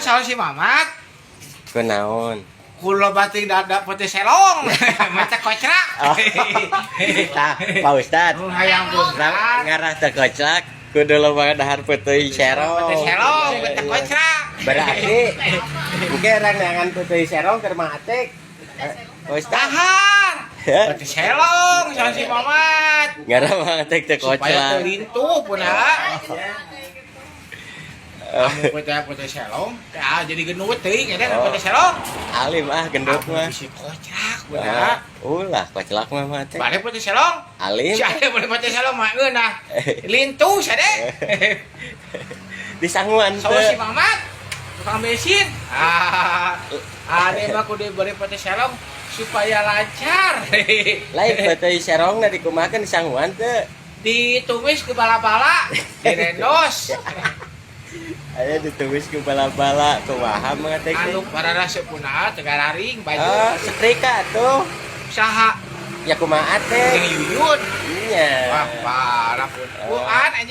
salah si Mamat. Kunaon? Kula bating dada putih selong. Maca kocrak. Oh. Tah, Pak Ustad. Hayang Ustad. Ngarah teu kocak, kudu loba dahar peuting serong. Putih selong, putih kocrak. Berarti engke rangangan peuting serong keur mah atik. Pak Ustad. Tahan. Putih selong salah si Mamat. Ngarah mah atik teu Supaya kocak. terlintuh punah. Kamu putih selong, ya jadi gendut teuing eta putih selong. Alim gendut mah. Si kocrak punah. Ulah kocak mah teh. Balik putih selong. Alim. Si ade boleh putih selong mah geunah. Lintuh sade. Disangguan Sawa si teu. Mamat. Tukang bensin. Ade mah kudu bari putih selong supaya lancar. Lain peuting serong na dikumakeun disangguan teu. Ditumis ke bala-bala, direndos. Aya ditulis ke bala-bala kumaha mah teh. Anu parara sepunah tegararing baju. Setrika tuh. Saha Ya kumaha yang teh? yuyun. Iya. Wah, parah pun. Bukan